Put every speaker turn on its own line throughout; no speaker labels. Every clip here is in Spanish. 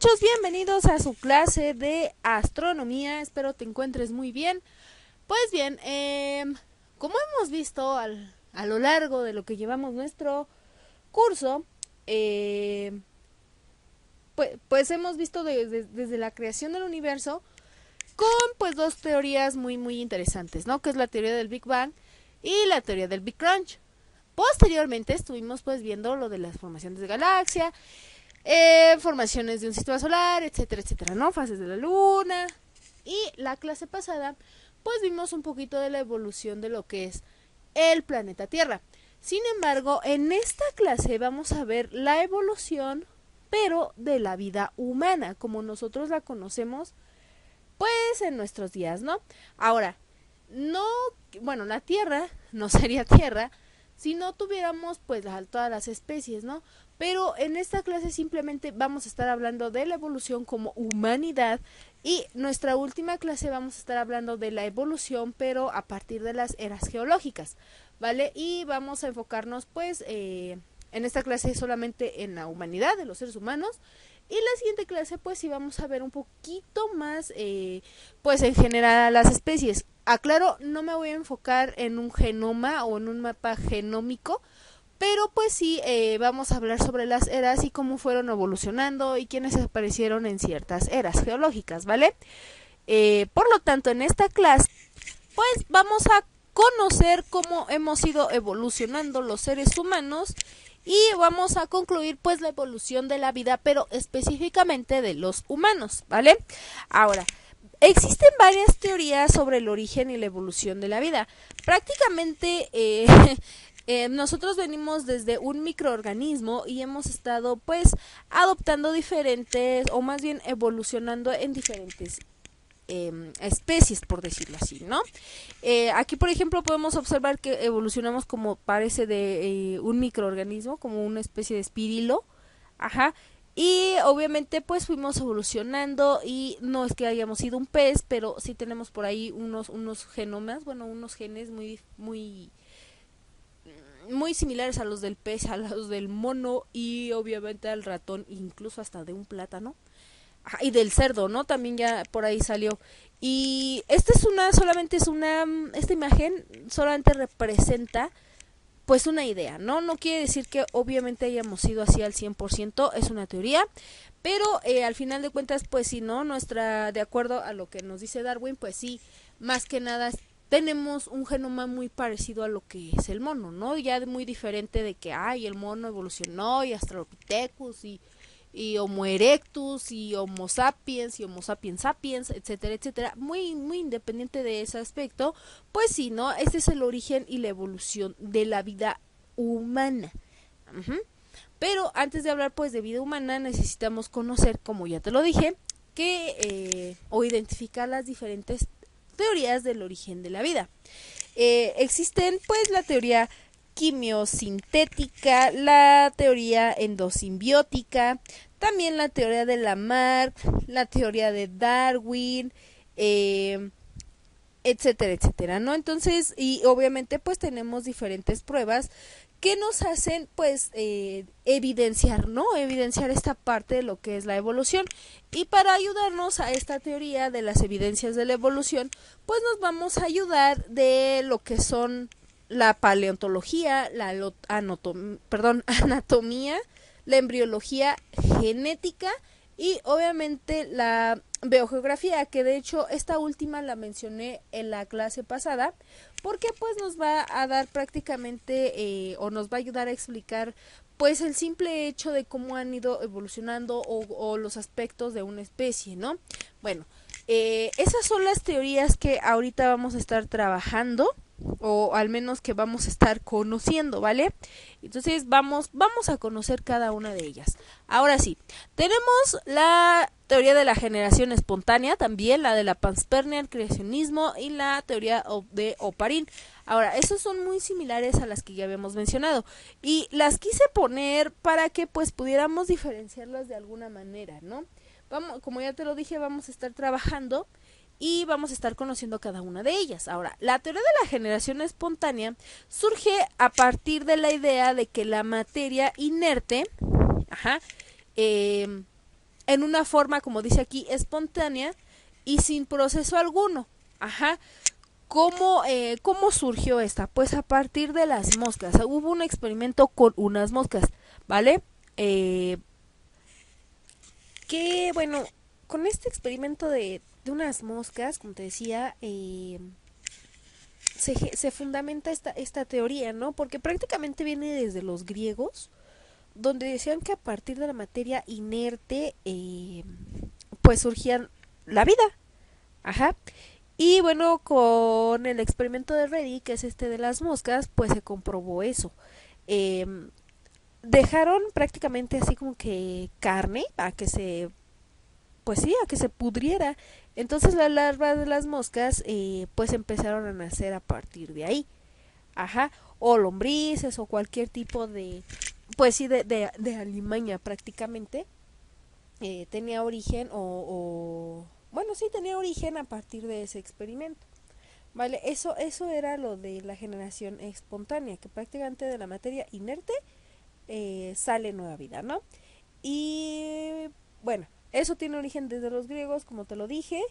muchachos, bienvenidos a su clase de astronomía, espero te encuentres muy bien. Pues bien, como hemos visto a lo largo de lo que llevamos nuestro curso, pues hemos visto desde la creación del universo con pues dos teorías muy interesantes, ¿no? Que es la teoría del Big Bang y la teoría del Big Crunch. Posteriormente estuvimos pues viendo lo de las formaciones de galaxia, formaciones de un sistema solar, etcétera, ¿no? Fases de la luna. Y la clase pasada, pues vimos un poquito de la evolución de lo que es el planeta Tierra. Sin embargo, en esta clase vamos a ver la evolución, pero de la vida humana, como nosotros la conocemos, pues en nuestros días, ¿no? Ahora, la Tierra no sería Tierra si no tuviéramos pues todas las especies, ¿no? Pero en esta clase simplemente vamos a estar hablando de la evolución como humanidad y nuestra última clase vamos a estar hablando de la evolución pero a partir de las eras geológicas, ¿vale? Y vamos a enfocarnos pues en esta clase solamente en la humanidad de los seres humanos. Y la siguiente clase pues sí vamos a ver un poquito más pues en general a las especies. Aclaro, no me voy a enfocar en un genoma o en un mapa genómico, pero pues sí vamos a hablar sobre las eras y cómo fueron evolucionando y quiénes aparecieron en ciertas eras geológicas, ¿vale? Por lo tanto, en esta clase pues vamos a conocer cómo hemos ido evolucionando los seres humanos y vamos a concluir pues la evolución de la vida, pero específicamente de los humanos, ¿vale? Ahora, existen varias teorías sobre el origen y la evolución de la vida. Prácticamente nosotros venimos desde un microorganismo y hemos estado pues adoptando diferentes, o más bien evolucionando en diferentes especies, por decirlo así, ¿no? Aquí, por ejemplo, podemos observar que evolucionamos como parece de un microorganismo, como una especie de espirilo, ajá, y obviamente pues fuimos evolucionando y no es que hayamos sido un pez, pero sí tenemos por ahí unos genomas, bueno, unos genes muy similares a los del pez, a los del mono y obviamente al ratón, incluso hasta de un plátano. Y del cerdo, ¿no? También ya por ahí salió. Y esta imagen solamente representa pues una idea, ¿no? No quiere decir que obviamente hayamos sido así al 100%, es una teoría, pero al final de cuentas pues sí, ¿no? De acuerdo a lo que nos dice Darwin, pues sí, más que nada tenemos un genoma muy parecido a lo que es el mono, ¿no? Ya muy diferente de que, el mono evolucionó y Australopithecus y Homo erectus y Homo sapiens sapiens, etcétera, muy independiente de ese aspecto, pues sí, ¿no? Este es el origen y la evolución de la vida humana. Pero antes de hablar pues de vida humana necesitamos conocer, como ya te lo dije, o identificar las diferentes teorías del origen de la vida. Existen pues la teoría quimiosintética, la teoría endosimbiótica, también la teoría de Lamarck, la teoría de Darwin, etcétera, ¿no? Entonces, y obviamente pues tenemos diferentes pruebas que nos hacen pues evidenciar, ¿no? Evidenciar esta parte de lo que es la evolución. Y para ayudarnos a esta teoría de las evidencias de la evolución, pues nos vamos a ayudar de lo que son la paleontología, la anatomía, la embriología genética y obviamente la biogeografía, que de hecho esta última la mencioné en la clase pasada, porque pues nos va a dar prácticamente o nos va a ayudar a explicar pues el simple hecho de cómo han ido evolucionando o los aspectos de una especie, ¿no? Bueno, esas son las teorías que ahorita vamos a estar trabajando, o al menos que vamos a estar conociendo, ¿vale? Entonces vamos a conocer cada una de ellas. Ahora sí, tenemos la teoría de la generación espontánea, también la de la panspermia, el creacionismo y la teoría de Oparin. Ahora, esas son muy similares a las que ya habíamos mencionado y las quise poner para que pues pudiéramos diferenciarlas de alguna manera, ¿no? Como ya te lo dije, vamos a estar trabajando y vamos a estar conociendo cada una de ellas. Ahora, la teoría de la generación espontánea surge a partir de la idea de que la materia inerte en una forma, como dice aquí, espontánea y sin proceso alguno. Ajá. ¿Cómo surgió esta? Pues a partir de las moscas. Hubo un experimento con unas moscas, ¿vale? Eh, que, bueno, con este experimento de unas moscas, como te decía, se fundamenta esta teoría, ¿no? Porque prácticamente viene desde los griegos, donde decían que a partir de la materia inerte, pues surgía la vida. Ajá. Y bueno, con el experimento de Reddy, que es este de las moscas, pues se comprobó eso. Eh, Dejaron prácticamente así como que carne a que se, pues sí, a que se pudriera. Entonces las larvas de las moscas, pues empezaron a nacer a partir de ahí. Ajá. O lombrices o cualquier tipo de, pues sí, de alimaña prácticamente. Tenía origen bueno, sí, tenía origen a partir de ese experimento. Vale, eso era lo de la generación espontánea, que prácticamente de la materia inerte sale nueva vida, ¿no? Y bueno, eso tiene origen desde los griegos, como te lo dije,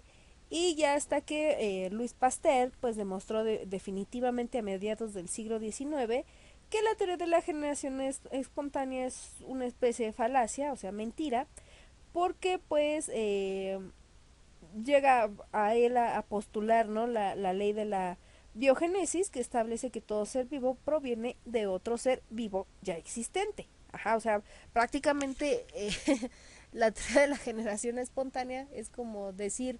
y ya hasta que Louis Pasteur pues demostró definitivamente a mediados del siglo XIX que la teoría de la generación espontánea es una especie de falacia, o sea, mentira, porque pues llega a él a postular, ¿no? La ley de la biogénesis, que establece que todo ser vivo proviene de otro ser vivo ya existente. Ajá, o sea, prácticamente la teoría de la generación espontánea es como decir,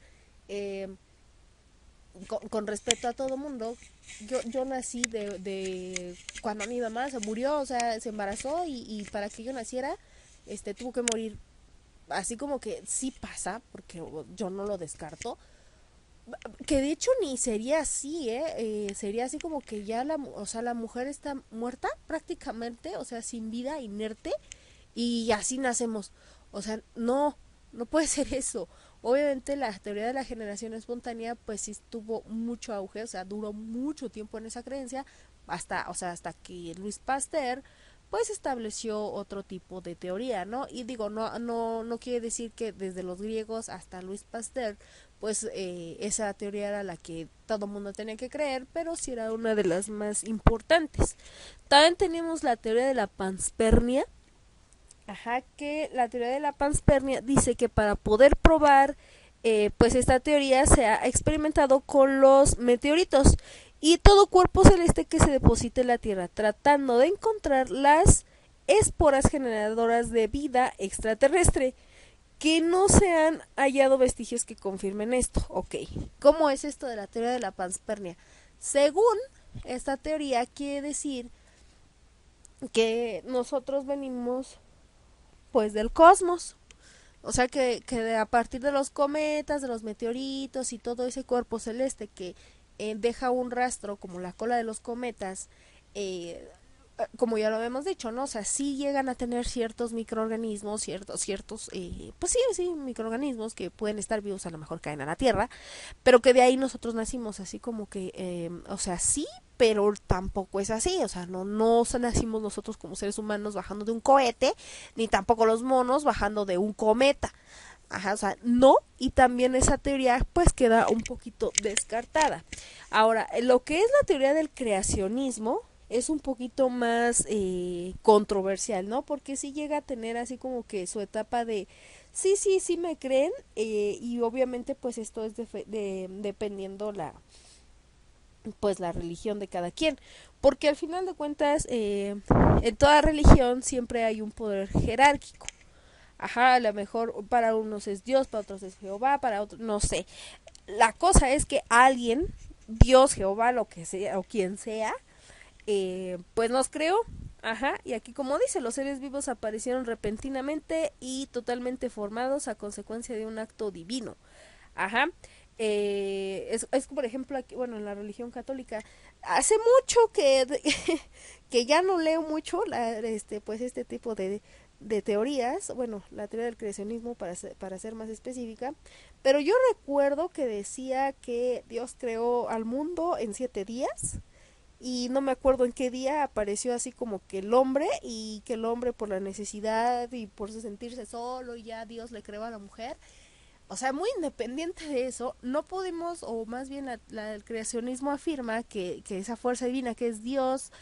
eh, con respeto a todo mundo, yo nací de cuando mi mamá se murió, o sea, se embarazó y para que yo naciera, tuvo que morir. Así como que sí pasa, porque yo no lo descarto, que de hecho ni sería así, sería así como que ya o sea, la mujer está muerta prácticamente, o sea, sin vida, inerte, y así nacemos. O sea, no puede ser eso. Obviamente la teoría de la generación espontánea pues sí tuvo mucho auge, o sea, duró mucho tiempo en esa creencia, hasta que Luis Pasteur pues estableció otro tipo de teoría, ¿no? Y digo, no quiere decir que desde los griegos hasta Luis Pasteur pues esa teoría era la que todo mundo tenía que creer, pero sí era una de las más importantes. También tenemos la teoría de la panspermia. Ajá, que la teoría de la panspermia dice que para poder probar pues esta teoría se ha experimentado con los meteoritos y todo cuerpo celeste que se deposite en la Tierra, tratando de encontrar las esporas generadoras de vida extraterrestre, que no se han hallado vestigios que confirmen esto. Ok, ¿cómo es esto de la teoría de la panspermia? Según esta teoría quiere decir que nosotros venimos pues del cosmos. O sea que a partir de los cometas, de los meteoritos y todo ese cuerpo celeste que deja un rastro como la cola de los cometas, eh, como ya lo habíamos dicho, ¿no? O sea, sí llegan a tener ciertos microorganismos, pues sí, microorganismos que pueden estar vivos, a lo mejor caen a la Tierra, pero que de ahí nosotros nacimos, así como que, o sea, sí, pero tampoco es así, o sea, no nacimos nosotros como seres humanos bajando de un cohete, ni tampoco los monos bajando de un cometa. Ajá, o sea, no, y también esa teoría pues queda un poquito descartada. Ahora, lo que es la teoría del creacionismo es un poquito más controversial, ¿no? Porque sí llega a tener así como que su etapa de sí me creen, y obviamente pues esto es dependiendo pues la religión de cada quien, porque al final de cuentas en toda religión siempre hay un poder jerárquico. Ajá, a lo mejor para unos es Dios, para otros es Jehová, para otros no sé. La cosa es que alguien, Dios, Jehová, lo que sea o quien sea, pues nos creó. Ajá, y aquí como dice, los seres vivos aparecieron repentinamente y totalmente formados a consecuencia de un acto divino. Ajá. Es por ejemplo aquí, bueno, en la religión católica hace mucho que ya no leo mucho pues este tipo de teorías, bueno, la teoría del creacionismo para ser más específica, pero yo recuerdo que decía que Dios creó al mundo en 7 días y no me acuerdo en qué día apareció así como que el hombre, y que el hombre por la necesidad y por sentirse solo y ya Dios le creó a la mujer. O sea, muy independiente de eso, no pudimos, o más bien el creacionismo afirma que esa fuerza divina que es Dios,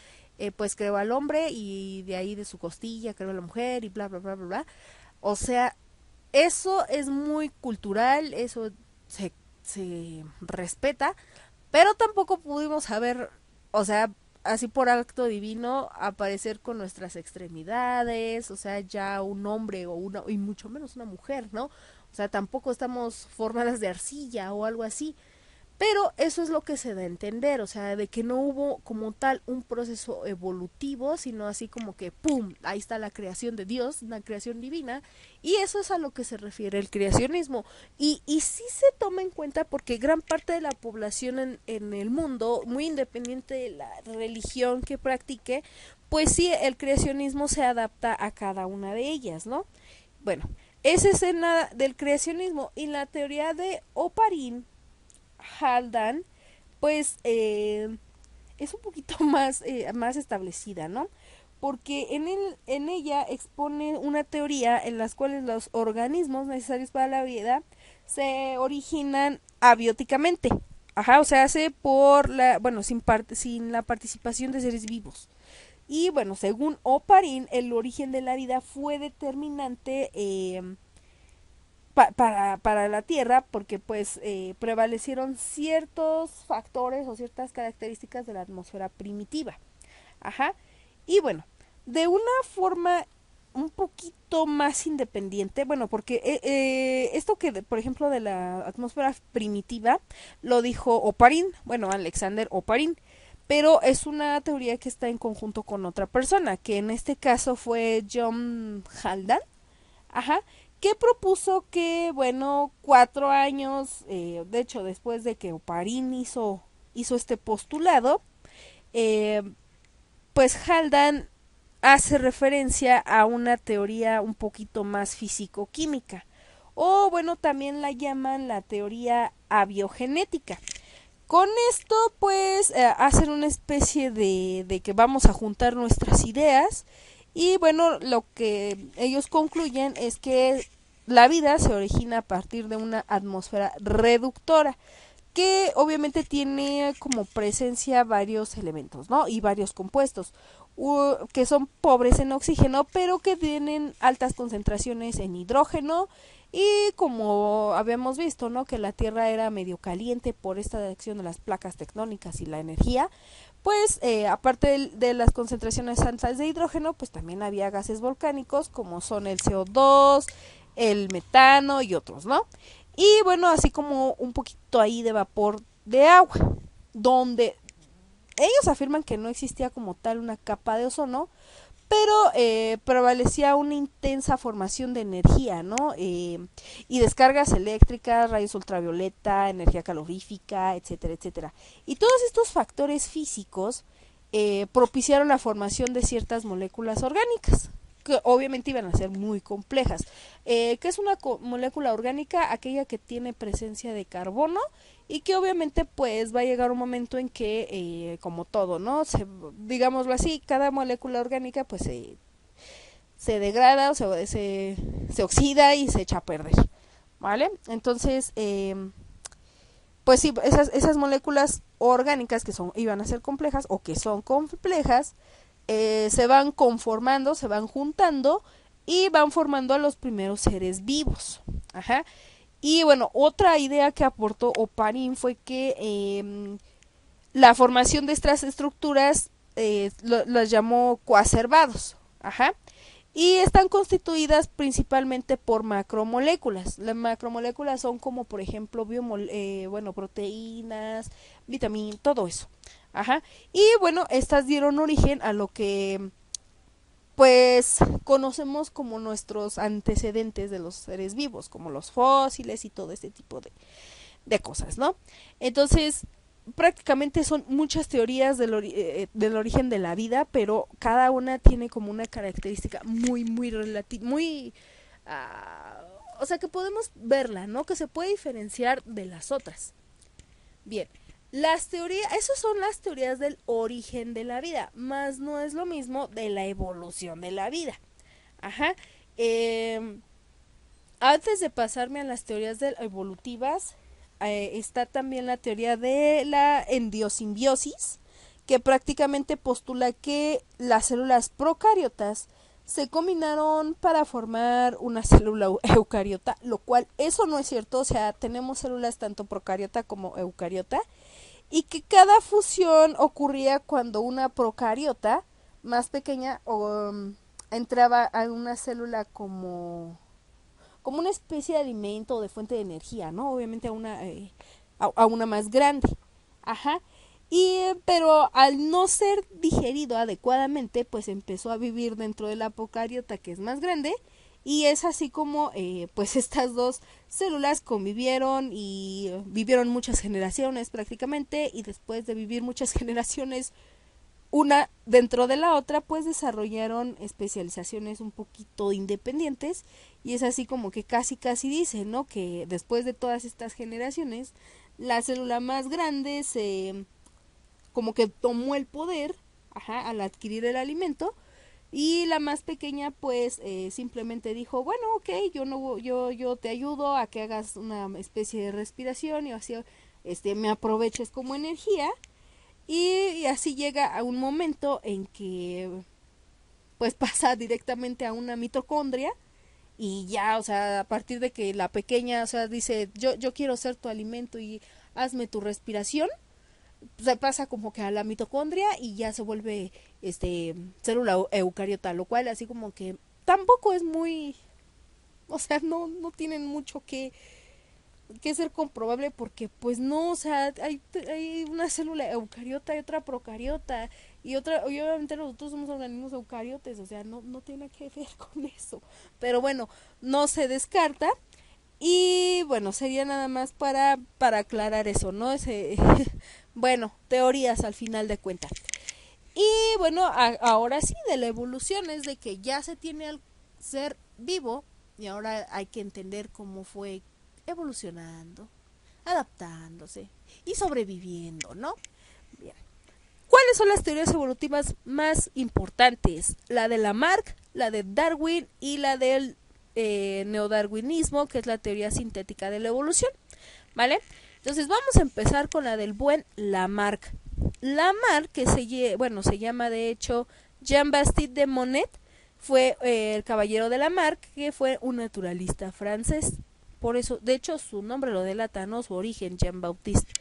pues creó al hombre y de ahí de su costilla creó a la mujer y bla, bla, bla, bla, bla. O sea, eso es muy cultural, eso se respeta, pero tampoco pudimos saber, o sea, así por acto divino, aparecer con nuestras extremidades, o sea, ya un hombre o una, y mucho menos una mujer, ¿no? O sea, tampoco estamos formadas de arcilla o algo así. Pero eso es lo que se da a entender, o sea, de que no hubo como tal un proceso evolutivo, sino así como que ¡pum! Ahí está la creación de Dios, una creación divina, y eso es a lo que se refiere el creacionismo. Y sí se toma en cuenta porque gran parte de la población en el mundo, muy independiente de la religión que practique, pues sí, el creacionismo se adapta a cada una de ellas, ¿no? Bueno, esa escena del creacionismo y la teoría de Oparin Haldane, pues es un poquito más establecida, ¿no? Porque en ella expone una teoría en las cuales los organismos necesarios para la vida se originan abióticamente. Ajá, o sea, hace por la, bueno, sin la participación de seres vivos. Y bueno, según Oparin, el origen de la vida fue determinante para la Tierra porque pues prevalecieron ciertos factores o ciertas características de la atmósfera primitiva. Ajá. Y bueno, de una forma un poquito más independiente, bueno, porque esto por ejemplo, de la atmósfera primitiva, lo dijo Oparin, bueno, Alexander Oparin, pero es una teoría que está en conjunto con otra persona, que en este caso fue John Haldane, ajá, que propuso que, bueno, 4 años, de hecho, después de que Oparin hizo este postulado, eh, pues Haldane hace referencia a una teoría un poquito más físico-química, o bueno, también la llaman la teoría abiogenética. Con esto, pues, hacen una especie de que vamos a juntar nuestras ideas y bueno, lo que ellos concluyen es que la vida se origina a partir de una atmósfera reductora que obviamente tiene como presencia varios elementos, ¿no? Y varios compuestos que son pobres en oxígeno, pero que tienen altas concentraciones en hidrógeno y como habíamos visto, ¿no? Que la Tierra era medio caliente por esta acción de las placas tectónicas y la energía, pues aparte de las concentraciones altas de hidrógeno, pues también había gases volcánicos como son el CO2, el metano y otros, ¿no? Y bueno, así como un poquito ahí de vapor de agua, donde ellos afirman que no existía como tal una capa de ozono, pero prevalecía una intensa formación de energía, ¿no? Y descargas eléctricas, rayos ultravioleta, energía calorífica, etcétera, etcétera. Y todos estos factores físicos propiciaron la formación de ciertas moléculas orgánicas, que obviamente iban a ser muy complejas. ¿Qué es una molécula orgánica? Aquella que tiene presencia de carbono y que obviamente pues va a llegar un momento en que como todo, ¿no? Digámoslo así, cada molécula orgánica pues se degrada o se oxida y se echa a perder, ¿vale? Entonces, pues sí, esas moléculas orgánicas que iban a ser complejas o que son complejas, se van conformando, se van juntando y van formando a los primeros seres vivos. Ajá. Y bueno, otra idea que aportó Oparin fue que la formación de estas estructuras las llamó coacervados. Ajá. Y están constituidas principalmente por macromoléculas. Las macromoléculas son como, por ejemplo, bueno, proteínas, vitaminas, todo eso. Ajá. Y bueno, estas dieron origen a lo que pues conocemos como nuestros antecedentes de los seres vivos, como los fósiles y todo este tipo de cosas, ¿no? Entonces, prácticamente son muchas teorías del origen de la vida, pero cada una tiene como una característica muy relativa, o sea, que podemos verla, ¿no? Que se puede diferenciar de las otras. Bien, Las teorías, esas son las teorías del origen de la vida, más no es lo mismo de la evolución de la vida. Ajá. Eh, Antes de pasarme a las teorías evolutivas, está también la teoría de la endosimbiosis, que prácticamente postula que las células procariotas se combinaron para formar una célula eucariota, lo cual eso no es cierto, o sea, tenemos células tanto procariota como eucariota, y que cada fusión ocurría cuando una procariota más pequeña entraba a una célula como una especie de alimento o de fuente de energía, ¿no? Obviamente a una más grande. Ajá. Pero al no ser digerido adecuadamente, pues empezó a vivir dentro de la procariota, que es más grande, y es así como pues estas dos células convivieron y vivieron muchas generaciones prácticamente, y después de vivir muchas generaciones una dentro de la otra, pues desarrollaron especializaciones un poquito independientes, y es así como que casi dicen, ¿no? Que después de todas estas generaciones, la célula más grande se como que tomó el poder, ajá, al adquirir el alimento, y la más pequeña pues simplemente dijo, bueno, ok, yo no yo te ayudo a que hagas una especie de respiración y así me aproveches como energía, y así llega a un momento en que pues pasa directamente a una mitocondria, y ya, o sea, a partir de que la pequeña, o sea, dice, yo quiero ser tu alimento y hazme tu respiración, se pasa como que a la mitocondria y ya se vuelve célula eucariota, lo cual así como que tampoco es muy, o sea, no tienen mucho que ser comprobable, porque pues no, o sea, hay una célula eucariota y otra procariota, y obviamente nosotros somos organismos eucariotes, o sea, no tiene que ver con eso, pero bueno, no se descarta. Y bueno, sería nada más para aclarar eso, ¿no? Bueno, teorías al final de cuentas. Y bueno, ahora sí, de la evolución es de que ya se tiene al ser vivo, y ahora hay que entender cómo fue evolucionando, adaptándose y sobreviviendo, ¿no? Bien. ¿Cuáles son las teorías evolutivas más importantes? La de Lamarck, la de Darwin y la del neodarwinismo, que es la teoría sintética de la evolución, ¿vale? Entonces vamos a empezar con la del buen Lamarck. Lamarck, se llama de hecho Jean-Baptiste de Monnet, fue el caballero de Lamarck, que fue un naturalista francés. Por eso, de hecho, su nombre lo delata, ¿no? Su origen, Jean-Baptiste.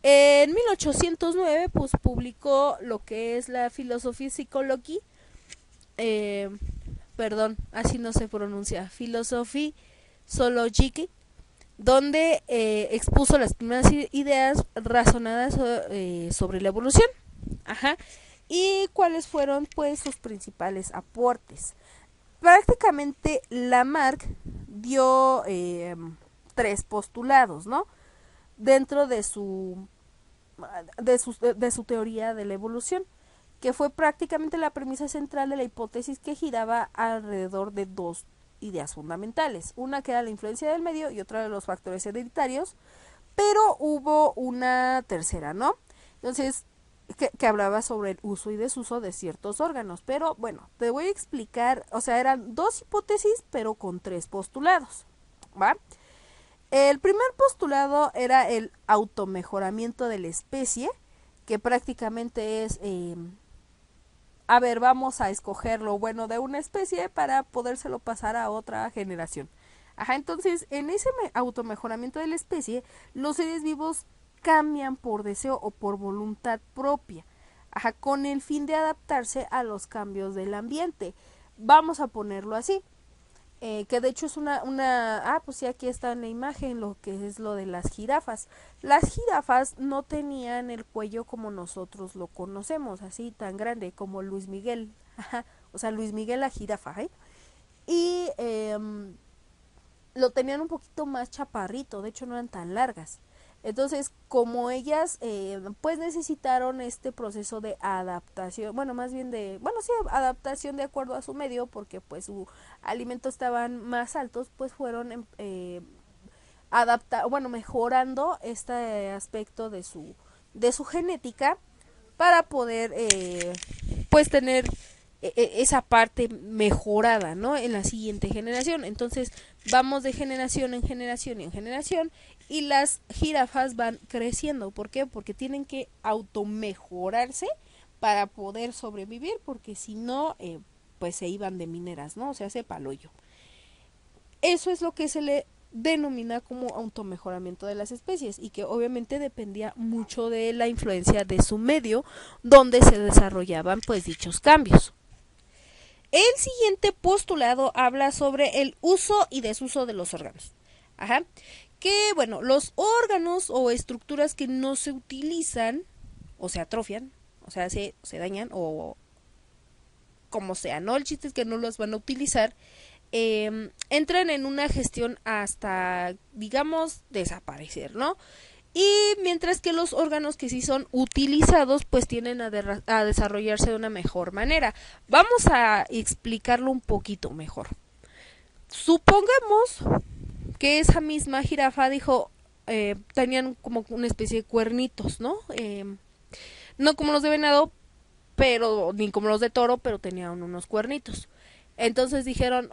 En 1809, pues publicó lo que es la Philosophie Psychologie, eh, perdón, así no se pronuncia, Philosophie Zoologique, donde expuso las primeras ideas razonadas sobre la evolución. Ajá. ¿Y cuáles fueron pues sus principales aportes? Prácticamente Lamarck dio tres postulados, ¿no? Dentro de su teoría de la evolución, que fue prácticamente la premisa central de la hipótesis, que giraba alrededor de dos ideas fundamentales, una que era la influencia del medio y otra de los factores hereditarios, pero hubo una tercera, ¿no? Entonces, que hablaba sobre el uso y desuso de ciertos órganos, pero bueno, te voy a explicar, o sea, eran dos hipótesis, pero con tres postulados, ¿va? El primer postulado era el automejoramiento de la especie, que prácticamente es, a ver, vamos a escoger lo bueno de una especie para podérselo pasar a otra generación. Ajá, entonces, en ese automejoramiento de la especie, los seres vivos cambian por deseo o por voluntad propia, ajá, con el fin de adaptarse a los cambios del ambiente. Vamos a ponerlo así. Que de hecho es pues sí, aquí está en la imagen lo que es lo de las jirafas. Las jirafas no tenían el cuello como nosotros lo conocemos, así tan grande como Luis Miguel, o sea, Luis Miguel la jirafa, ¿eh? Y lo tenían un poquito más chaparrito, de hecho no eran tan largas. Entonces, como ellas pues necesitaron este proceso de adaptación, bueno, más bien sí, adaptación de acuerdo a su medio, porque pues su alimento estaban más altos, pues fueron mejorando este aspecto de su genética para poder pues tener esa parte mejorada, ¿no? En la siguiente generación. Entonces vamos de generación en generación y en generación y las jirafas van creciendo. ¿Por qué? Porque tienen que automejorarse para poder sobrevivir, porque si no, pues se iban de mineras, ¿no? O sea, se paloyo. Eso es lo que se le denomina como automejoramiento de las especies y que obviamente dependía mucho de la influencia de su medio donde se desarrollaban pues dichos cambios. El siguiente postulado habla sobre el uso y desuso de los órganos. Ajá. Que bueno, los órganos o estructuras que no se utilizan o se atrofian, o sea, se dañan o como sea, ¿no? El chiste es que no los van a utilizar. Entran en una gestión hasta, digamos, desaparecer, ¿no? Y mientras que los órganos que sí son utilizados, pues tienden a desarrollarse de una mejor manera. Vamos a explicarlo un poquito mejor. Supongamos que esa misma jirafa dijo, tenían como una especie de cuernitos, ¿no? No como los de venado, pero ni como los de toro, pero tenían unos cuernitos. Entonces dijeron,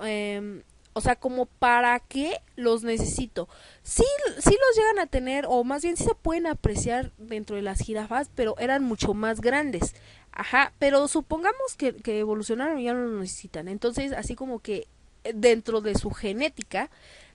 o sea, como para qué los necesito. Sí, sí los llegan a tener, o más bien sí se pueden apreciar dentro de las jirafas, pero eran mucho más grandes. Ajá, pero supongamos que evolucionaron y ya no los necesitan. Entonces, así como que dentro de su genética,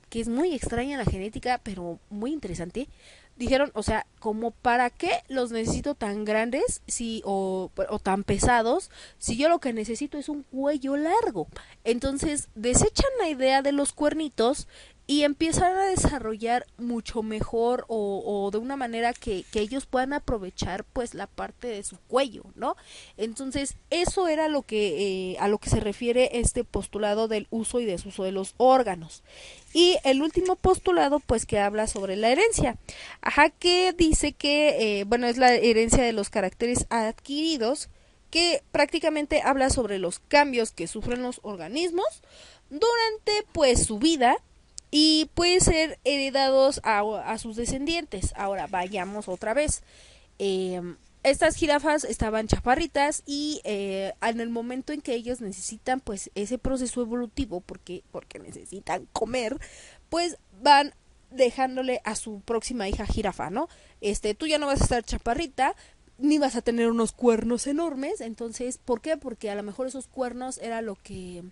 que es muy extraña la genética, pero muy interesante, dijeron, o sea, como para qué los necesito tan grandes si o tan pesados si yo lo que necesito es un cuello largo. Entonces desechan la idea de los cuernitos y empiezan a desarrollar mucho mejor o de una manera que ellos puedan aprovechar pues la parte de su cuello, ¿no? Entonces eso era lo que a lo que se refiere este postulado del uso y desuso de los órganos. Y el último postulado pues que habla sobre la herencia, ajá, que dice que bueno, es la herencia de los caracteres adquiridos, que prácticamente habla sobre los cambios que sufren los organismos durante pues su vida y puede ser heredados a sus descendientes. Ahora vayamos otra vez. Estas jirafas estaban chaparritas y en el momento en que ellos necesitan pues ese proceso evolutivo porque necesitan comer, pues van dejándole a su próxima hija jirafa, ¿no? Tú ya no vas a estar chaparrita, ni vas a tener unos cuernos enormes. Entonces, ¿por qué? Porque a lo mejor esos cuernos era lo que,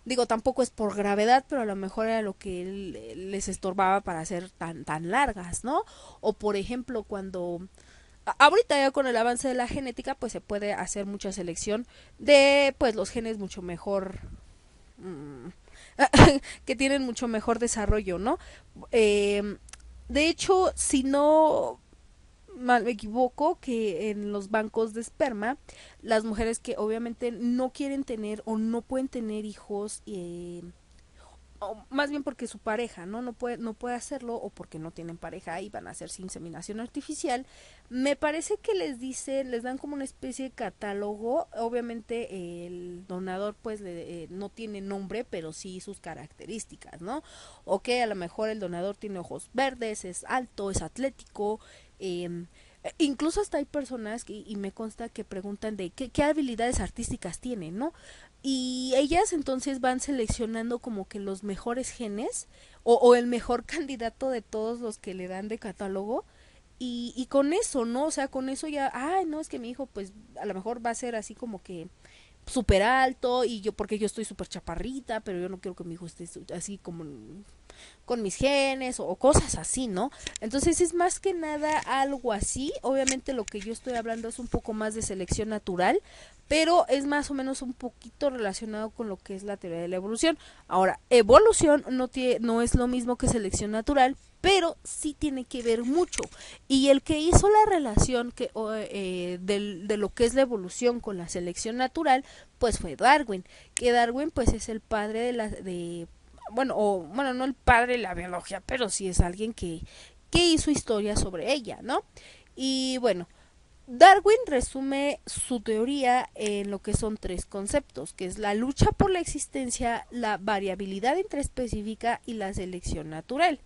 digo, tampoco es por gravedad, pero a lo mejor era lo que les estorbaba para ser tan largas, ¿no? O por ejemplo, cuando ahorita ya con el avance de la genética, pues se puede hacer mucha selección de pues los genes mucho mejor que tienen mucho mejor desarrollo, ¿no? De hecho, si no mal me equivoco, que en los bancos de esperma, las mujeres que obviamente no quieren tener o no pueden tener hijos, o más bien porque su pareja no puede hacerlo o porque no tienen pareja y van a hacerse inseminación artificial, me parece que les dan como una especie de catálogo. Obviamente el donador pues no tiene nombre, pero sí sus características, ¿no? O que a lo mejor el donador tiene ojos verdes, es alto, es atlético, incluso hasta hay personas y me consta que preguntan de qué habilidades artísticas tienen, ¿no? Y ellas entonces van seleccionando como que los mejores genes o el mejor candidato de todos los que le dan de catálogo y con eso, ¿no? O sea, con eso ya, ay, no, es que mi hijo pues a lo mejor va a ser así como que súper alto y yo porque yo estoy súper chaparrita, pero yo no quiero que mi hijo esté así como con mis genes o cosas así, ¿no? Entonces es más que nada algo así. Obviamente lo que yo estoy hablando es un poco más de selección natural, pero es más o menos un poquito relacionado con lo que es la teoría de la evolución. Ahora, evolución no es lo mismo que selección natural, pero sí tiene que ver mucho. Y el que hizo la relación de lo que es la evolución con la selección natural, pues fue Darwin. Que Darwin pues es el padre bueno, no el padre de la biología, pero sí es alguien que hizo historia sobre ella, ¿no? Y bueno, Darwin resume su teoría en lo que son tres conceptos, que es la lucha por la existencia, la variabilidad intraespecífica y la selección natural.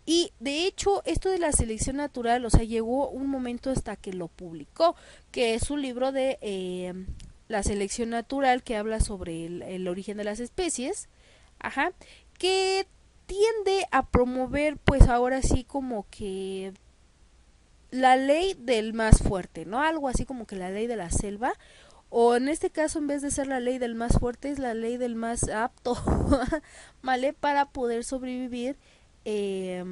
Y de hecho, esto de la selección natural, o sea, llegó un momento hasta que lo publicó, que es un libro de la selección natural que habla sobre el origen de las especies, ajá, que tiende a promover, pues ahora sí como que la ley del más fuerte, ¿no? Algo así como que la ley de la selva, o en este caso en vez de ser la ley del más fuerte es la ley del más apto, ¿vale? Para poder sobrevivir eh,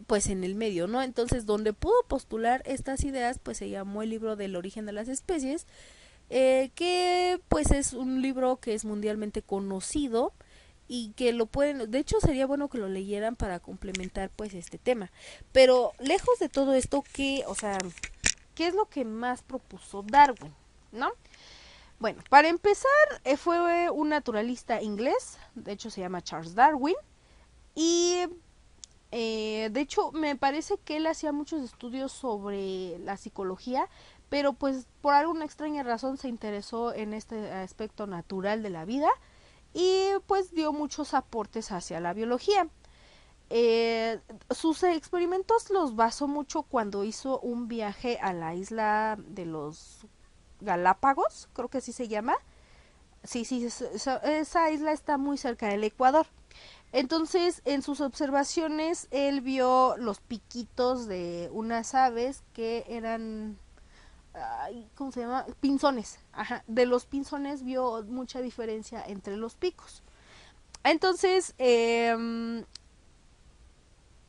pues en el medio, ¿no? Entonces donde pudo postular estas ideas pues se llamó el libro del origen de las especies, que pues es un libro que es mundialmente conocido y que lo pueden, de hecho sería bueno que lo leyeran para complementar pues este tema, pero lejos de todo esto, ¿qué, o sea, qué es lo que más propuso Darwin, ¿no? Bueno, para empezar, fue un naturalista inglés, de hecho se llama Charles Darwin, y de hecho me parece que él hacía muchos estudios sobre la psicología, pero pues por alguna extraña razón se interesó en este aspecto natural de la vida y pues dio muchos aportes hacia la biología. Sus experimentos los basó mucho cuando hizo un viaje a la isla de los Galápagos, creo que así se llama. Sí, sí, esa isla está muy cerca del Ecuador. Entonces, en sus observaciones, él vio los piquitos de unas aves que eran, ay, ¿cómo se llama? Pinzones. Ajá. De los pinzones vio mucha diferencia entre los picos. Entonces,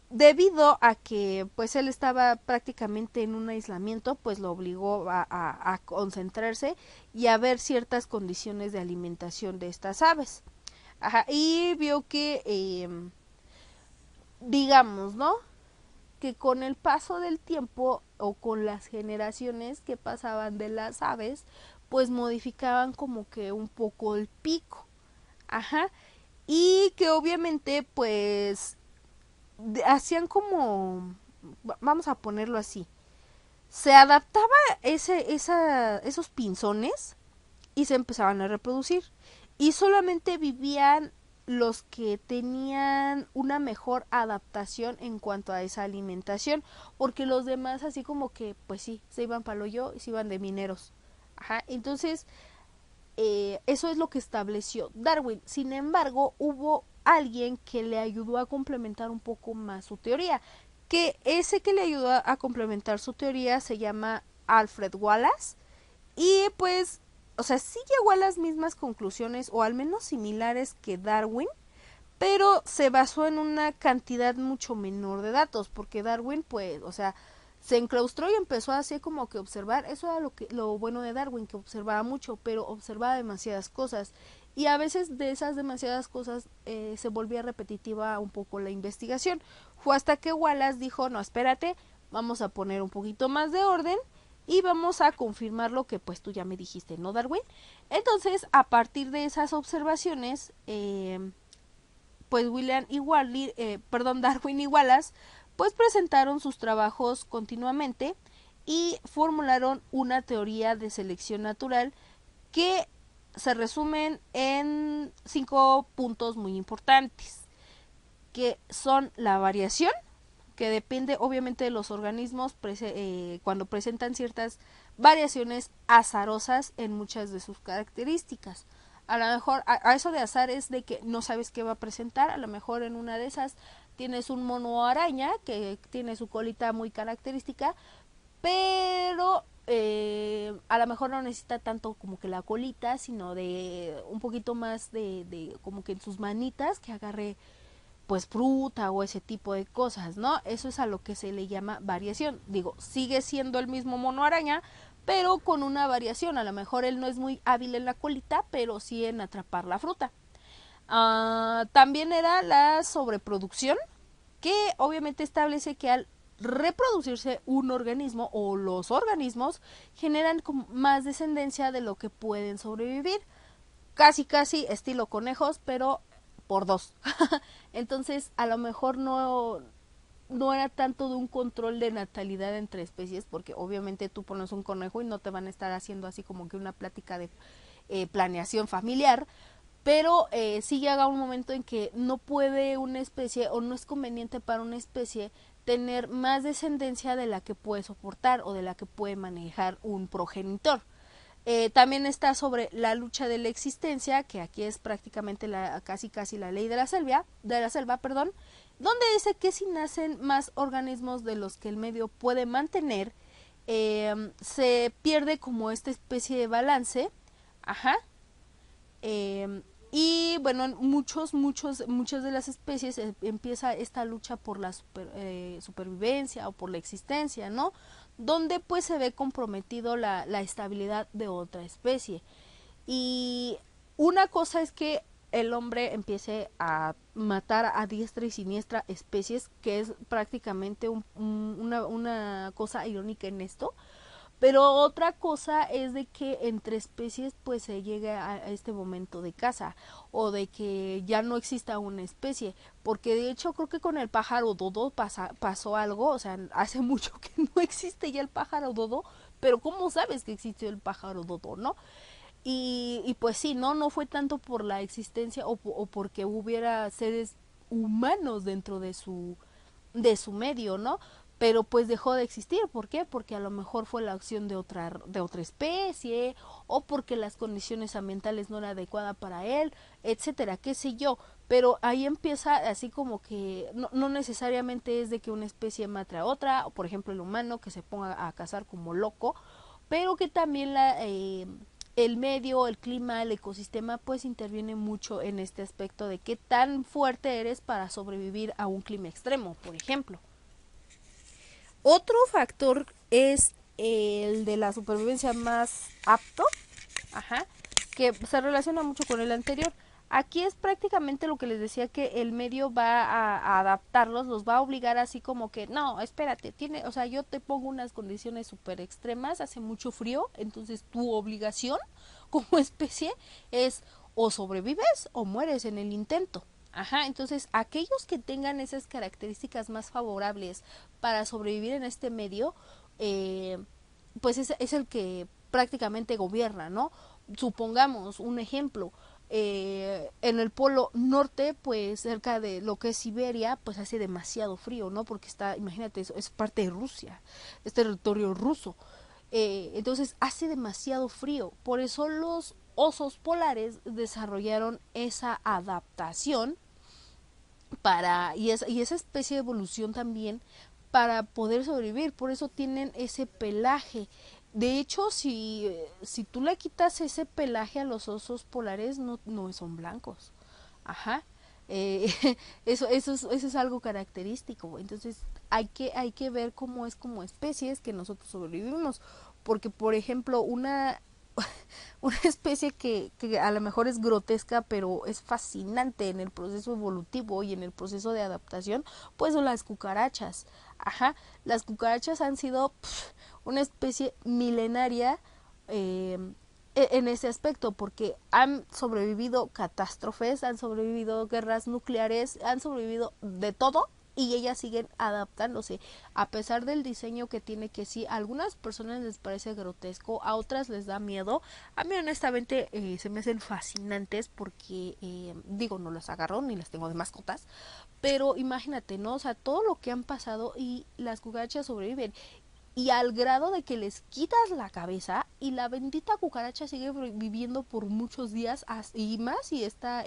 debido a que pues él estaba prácticamente en un aislamiento, pues lo obligó a concentrarse y a ver ciertas condiciones de alimentación de estas aves. Ajá, y vio que, digamos, ¿no? Que con el paso del tiempo o con las generaciones que pasaban de las aves, pues modificaban como que un poco el pico. Ajá. Y que obviamente pues hacían como, vamos a ponerlo así, se adaptaba esos pinzones y se empezaban a reproducir. Y solamente vivían los que tenían una mejor adaptación en cuanto a esa alimentación, porque los demás así como que, pues sí, se iban para lo yo y se iban de mineros. Ajá, entonces eso es lo que estableció Darwin. Sin embargo, hubo alguien que le ayudó a complementar un poco más su teoría, que ese que le ayudó a complementar su teoría se llama Alfred Wallace, y pues, o sea, sí llegó a las mismas conclusiones o al menos similares que Darwin, pero se basó en una cantidad mucho menor de datos, porque Darwin, pues, o sea, se enclaustró y empezó así como que observar. Eso era lo bueno de Darwin, que observaba mucho, pero observaba demasiadas cosas, y a veces de esas demasiadas cosas se volvía repetitiva un poco la investigación. Fue hasta que Wallace dijo, no, espérate, vamos a poner un poquito más de orden y vamos a confirmar lo que pues tú ya me dijiste, ¿no, Darwin? Entonces, a partir de esas observaciones, pues Darwin y Wallace pues presentaron sus trabajos continuamente y formularon una teoría de selección natural que se resumen en 5 puntos muy importantes, que son la variación, que depende obviamente de los organismos cuando presentan ciertas variaciones azarosas en muchas de sus características. A lo mejor a eso de azar es de que no sabes qué va a presentar. A lo mejor en una de esas tienes un mono araña que tiene su colita muy característica, pero a lo mejor no necesita tanto como que la colita, sino de un poquito más de como que en sus manitas que agarre pues fruta o ese tipo de cosas, ¿no? Eso es a lo que se le llama variación. Digo, sigue siendo el mismo mono araña, pero con una variación. A lo mejor él no es muy hábil en la colita, pero sí en atrapar la fruta. También era la sobreproducción, que obviamente establece que al reproducirse un organismo o los organismos generan más descendencia de lo que pueden sobrevivir. Casi, casi estilo conejos, pero por dos. Entonces, a lo mejor no era tanto de un control de natalidad entre especies, porque obviamente tú pones un conejo y no te van a estar haciendo así como que una plática de planeación familiar, pero sí llega un momento en que no puede una especie o no es conveniente para una especie tener más descendencia de la que puede soportar o de la que puede manejar un progenitor. También está sobre la lucha de la existencia, que aquí es prácticamente casi la ley de la selva, perdón, donde dice que si nacen más organismos de los que el medio puede mantener, se pierde como esta especie de balance, ajá, y bueno, en muchas de las especies empieza esta lucha por la supervivencia o por la existencia, ¿no? Donde pues se ve comprometido la estabilidad de otra especie. Y una cosa es que el hombre empiece a matar a diestra y siniestra especies, que es prácticamente una cosa irónica en esto, pero otra cosa es de que entre especies pues se llegue a este momento de caza o de que ya no exista una especie, porque de hecho creo que con el pájaro dodo pasó algo, o sea, hace mucho que no existe ya el pájaro dodo, pero ¿cómo sabes que existió el pájaro dodo, no? Y pues sí, no fue tanto por la existencia o porque hubiera seres humanos dentro de su medio, ¿no? Pero pues dejó de existir, ¿por qué? Porque a lo mejor fue la acción de otra especie o porque las condiciones ambientales no eran adecuadas para él, etcétera, qué sé yo. Pero ahí empieza así como que no necesariamente es de que una especie mate a otra, o por ejemplo el humano que se ponga a cazar como loco, pero que también el medio, el clima, el ecosistema pues interviene mucho en este aspecto de qué tan fuerte eres para sobrevivir a un clima extremo, por ejemplo. Otro factor es el de la supervivencia más apto, ajá, que se relaciona mucho con el anterior. Aquí es prácticamente lo que les decía, que el medio va a adaptarlos, los va a obligar así como que, no, espérate, o sea, yo te pongo unas condiciones súper extremas, hace mucho frío, entonces tu obligación como especie es o sobrevives o mueres en el intento. Ajá, entonces aquellos que tengan esas características más favorables para sobrevivir en este medio, eh, pues es el que prácticamente gobierna, ¿no? Supongamos un ejemplo, en el polo norte, pues cerca de lo que es Siberia, pues hace demasiado frío, ¿no? Porque está, imagínate, es parte de Rusia, es territorio ruso. Entonces hace demasiado frío, por eso los osos polares desarrollaron esa adaptación y esa especie de evolución también para poder sobrevivir, por eso tienen ese pelaje. De hecho, si tú le quitas ese pelaje a los osos polares, no son blancos. Ajá. Eh, eso es algo característico. Entonces, hay que ver cómo es como especies que nosotros sobrevivimos. Porque, por ejemplo, una especie que a lo mejor es grotesca, pero es fascinante en el proceso evolutivo y en el proceso de adaptación, pues son las cucarachas. Ajá, las cucarachas han sido una especie milenaria, en ese aspecto, porque han sobrevivido catástrofes, han sobrevivido guerras nucleares, han sobrevivido de todo, y ellas siguen adaptándose a pesar del diseño que tiene, que sí a algunas personas les parece grotesco, a otras les da miedo. A mí honestamente se me hacen fascinantes porque digo, no las agarro ni las tengo de mascotas, pero imagínate, ¿no? O sea, todo lo que han pasado y las cucarachas sobreviven, y al grado de que les quitas la cabeza y la bendita cucaracha sigue viviendo por muchos días y más, y está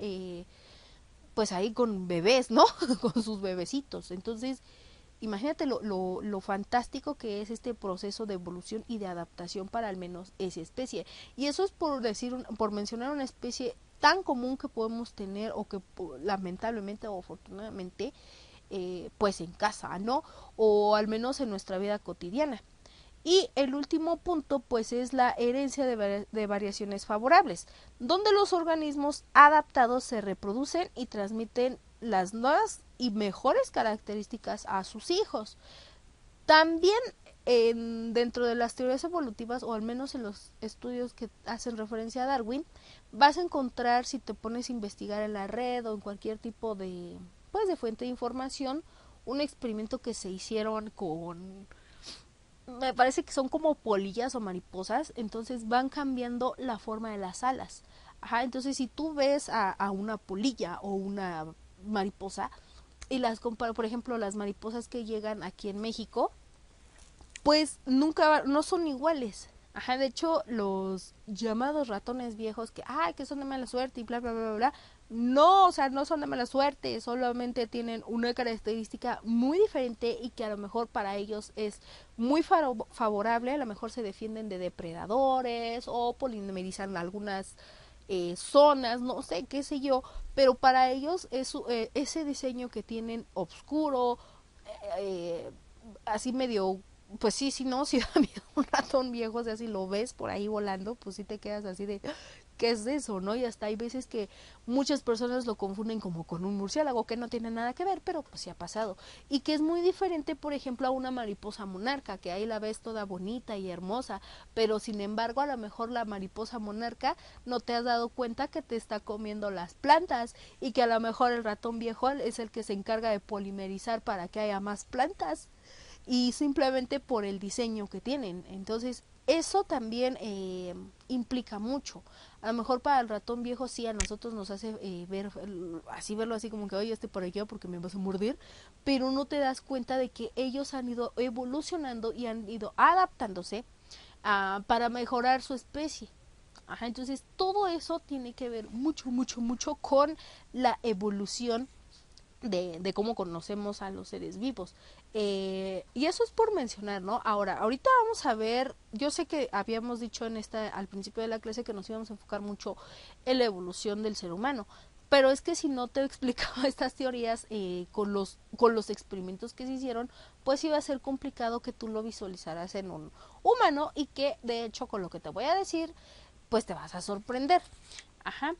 pues ahí con bebés, ¿no? Con sus bebecitos. Entonces, imagínate lo fantástico que es este proceso de evolución y de adaptación para al menos esa especie. Y eso es por mencionar una especie tan común que podemos tener, o que lamentablemente o afortunadamente pues en casa, ¿no? O al menos en nuestra vida cotidiana. Y el último punto pues es la herencia de variaciones favorables, donde los organismos adaptados se reproducen y transmiten las nuevas y mejores características a sus hijos. También dentro de las teorías evolutivas, o al menos en los estudios que hacen referencia a Darwin, vas a encontrar, si te pones a investigar en la red o en cualquier tipo de, pues, de fuente de información, un experimento que se hicieron con, me parece que son como polillas o mariposas, entonces van cambiando la forma de las alas. Ajá, entonces si tú ves a una polilla o una mariposa y las comparas, por ejemplo, las mariposas que llegan aquí en México, pues nunca, no son iguales. Ajá, de hecho, los llamados ratones viejos que son de mala suerte y bla, bla, bla, bla, no, o sea, no son de mala suerte, solamente tienen una característica muy diferente y que a lo mejor para ellos es muy favorable, a lo mejor se defienden de depredadores o polimerizan algunas zonas, no sé, qué sé yo, pero para ellos es, ese diseño que tienen oscuro, así medio, pues sí, sí, no, si da miedo un ratón viejo, o sea, si lo ves por ahí volando, pues sí te quedas así de, ¿qué es eso, no? Y hasta hay veces que muchas personas lo confunden como con un murciélago, que no tiene nada que ver, pero pues sí ha pasado. Y que es muy diferente, por ejemplo, a una mariposa monarca, que ahí la ves toda bonita y hermosa, pero sin embargo, a lo mejor la mariposa monarca no te has dado cuenta que te está comiendo las plantas y que a lo mejor el ratón viejo es el que se encarga de polimerizar para que haya más plantas y simplemente por el diseño que tienen. Entonces, eso también implica mucho. A lo mejor para el ratón viejo sí a nosotros nos hace verlo así como que, oye, por aquí porque me vas a morder, pero no te das cuenta de que ellos han ido evolucionando y han ido adaptándose para mejorar su especie. Ajá, entonces todo eso tiene que ver mucho, mucho, mucho con la evolución de cómo conocemos a los seres vivos. Y eso es por mencionar, ¿no? Ahorita vamos a ver, yo sé que habíamos dicho al principio de la clase que nos íbamos a enfocar mucho en la evolución del ser humano, pero es que si no te explicaba estas teorías con los experimentos que se hicieron, pues iba a ser complicado que tú lo visualizaras en un humano y que de hecho con lo que te voy a decir, pues te vas a sorprender. Ajá.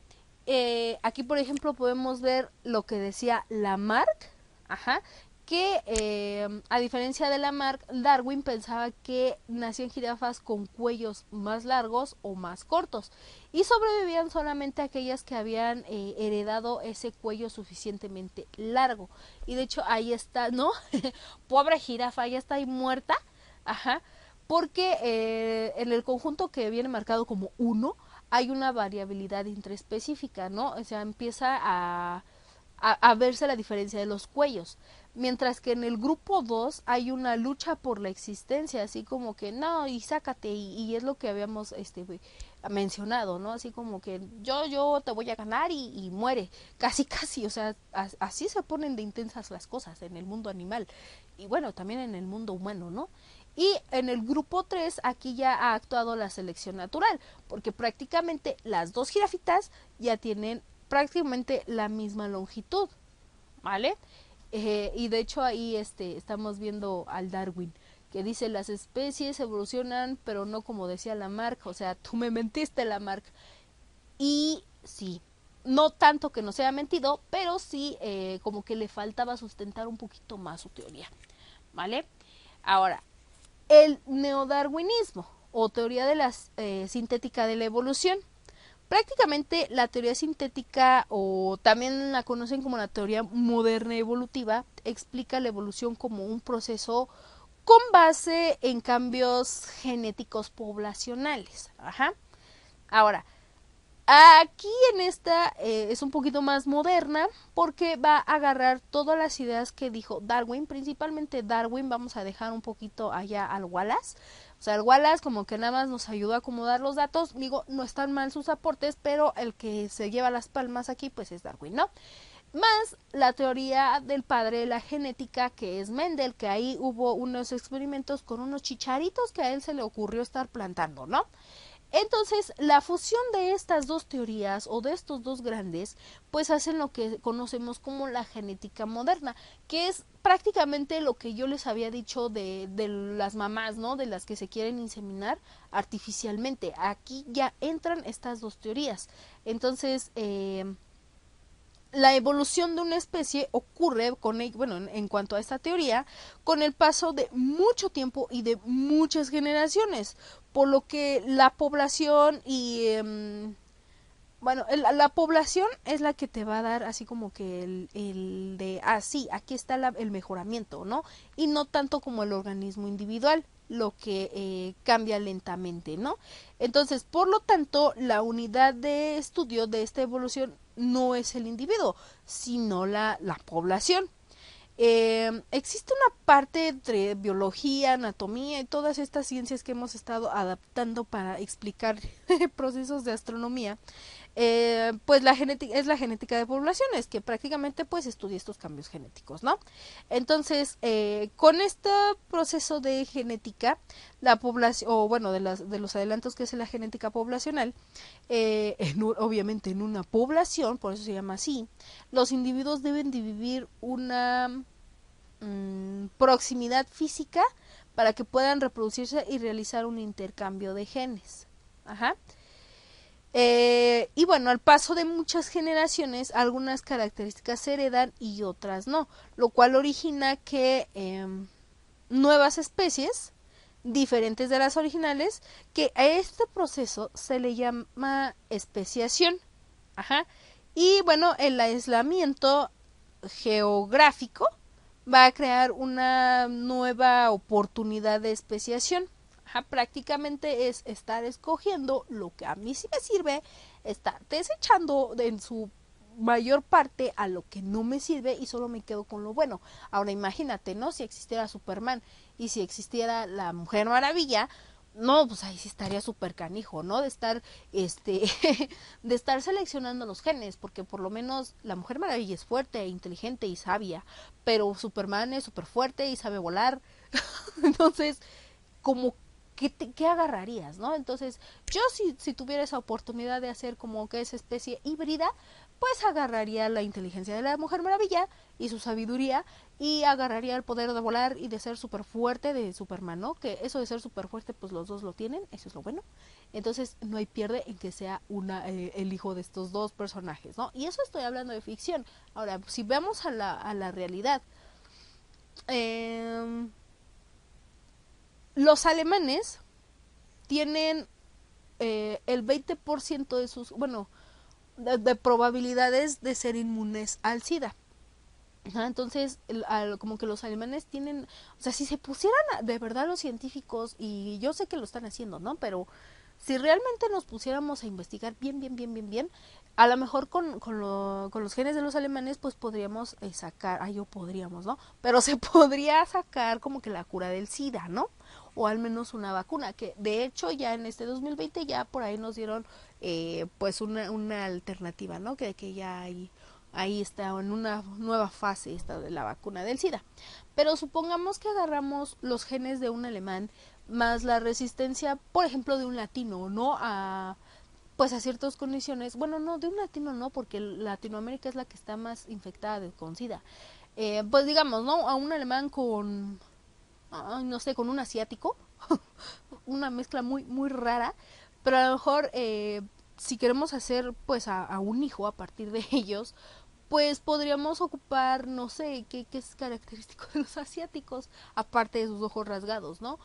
Aquí, por ejemplo, podemos ver lo que decía Lamarck, ajá, que a diferencia de Lamarck, Darwin pensaba que nacían jirafas con cuellos más largos o más cortos y sobrevivían solamente aquellas que habían heredado ese cuello suficientemente largo. Y de hecho ahí está, ¿no? Pobre jirafa, ya está ahí muerta, ajá, porque en el conjunto que viene marcado como 1 hay una variabilidad intraespecífica, ¿no? O sea, empieza a verse la diferencia de los cuellos. Mientras que en el grupo 2 hay una lucha por la existencia, así como que no, y sácate, y es lo que habíamos mencionado, ¿no? Así como que yo te voy a ganar y muere, casi casi, o sea, así se ponen de intensas las cosas en el mundo animal y bueno, también en el mundo humano, ¿no? Y en el grupo 3 aquí ya ha actuado la selección natural, porque prácticamente las dos jirafitas ya tienen prácticamente la misma longitud, ¿vale? Y de hecho ahí estamos viendo al Darwin, que dice las especies evolucionan, pero no como decía Lamarck, o sea, tú me mentiste, Lamarck. Y sí, no tanto que nos haya mentido, pero sí como que le faltaba sustentar un poquito más su teoría, ¿vale? Ahora, el neodarwinismo o teoría de la sintética de la evolución. Prácticamente la teoría sintética, o también la conocen como la teoría moderna evolutiva, explica la evolución como un proceso con base en cambios genéticos poblacionales. Ajá. Ahora, aquí en esta es un poquito más moderna porque va a agarrar todas las ideas que dijo Darwin, principalmente Darwin, vamos a dejar un poquito allá al Wallace. O sea, el Wallace como que nada más nos ayudó a acomodar los datos, digo, no están mal sus aportes, pero el que se lleva las palmas aquí pues es Darwin, ¿no? Más la teoría del padre de la genética, que es Mendel, que ahí hubo unos experimentos con unos chicharitos que a él se le ocurrió estar plantando, ¿no? Entonces, la fusión de estas dos teorías o de estos dos grandes, pues hacen lo que conocemos como la genética moderna, que es prácticamente lo que yo les había dicho de las mamás, ¿no? De las que se quieren inseminar artificialmente. Aquí ya entran estas dos teorías. Entonces, la evolución de una especie ocurre en cuanto a esta teoría, con el paso de mucho tiempo y de muchas generaciones, por lo que la población la población es la que te va a dar así como que sí, aquí está el mejoramiento, ¿no? Y no tanto como el organismo individual. lo que cambia lentamente, ¿no? Entonces, por lo tanto, la unidad de estudio de esta evolución no es el individuo, sino la población. Existe una parte entre biología, anatomía y todas estas ciencias que hemos estado adaptando para explicar procesos de astronomía. Pues la genética es la genética de poblaciones, que prácticamente pues estudia estos cambios genéticos, ¿no? Entonces, con este proceso de genética, la población, o bueno, de los adelantos que es la genética poblacional, obviamente en una población, por eso se llama así, los individuos deben de vivir una proximidad física para que puedan reproducirse y realizar un intercambio de genes. Ajá. Y bueno, al paso de muchas generaciones, algunas características se heredan y otras no, lo cual origina que nuevas especies diferentes de las originales, que a este proceso se le llama especiación. Ajá. Y bueno, el aislamiento geográfico va a crear una nueva oportunidad de especiación. Ajá, prácticamente es estar escogiendo lo que a mí sí me sirve, estar desechando en su mayor parte a lo que no me sirve y solo me quedo con lo bueno. Ahora imagínate, ¿no? Si existiera Superman y si existiera la Mujer Maravilla, no, pues ahí sí estaría súper canijo, ¿no? De estar, de estar seleccionando los genes, porque por lo menos la Mujer Maravilla es fuerte, inteligente y sabia, pero Superman es súper fuerte y sabe volar. Entonces, como ¿qué agarrarías, no? Entonces, yo si tuviera esa oportunidad de hacer como que esa especie híbrida, pues agarraría la inteligencia de la Mujer Maravilla y su sabiduría y agarraría el poder de volar y de ser súper fuerte de Superman, ¿no? Que eso de ser súper fuerte, pues los dos lo tienen, eso es lo bueno. Entonces, no hay pierde en que sea el hijo de estos dos personajes, ¿no? Y eso estoy hablando de ficción. Ahora, si vemos a la realidad, los alemanes tienen el 20% de sus, bueno, de probabilidades de ser inmunes al SIDA. Entonces, como que los alemanes tienen, o sea, si se pusieran de verdad los científicos, y yo sé que lo están haciendo, ¿no? Pero si realmente nos pusiéramos a investigar bien, a lo mejor con los genes de los alemanes, pues podríamos sacar, yo podríamos, ¿no? Pero se podría sacar como que la cura del SIDA, ¿no? O al menos una vacuna, que de hecho ya en este 2020 ya por ahí nos dieron pues una alternativa, ¿no? Que ya ahí está en una nueva fase esta de la vacuna del SIDA. Pero supongamos que agarramos los genes de un alemán más la resistencia, por ejemplo, de un latino, ¿no? Pues a ciertas condiciones, bueno, no, de un latino no, porque Latinoamérica es la que está más infectada con SIDA. Pues digamos, ¿no? A un alemán con, no sé, con un asiático, una mezcla muy rara, pero a lo mejor si queremos hacer pues a un hijo a partir de ellos, pues podríamos ocupar, no sé, qué es característico de los asiáticos, aparte de sus ojos rasgados, ¿no?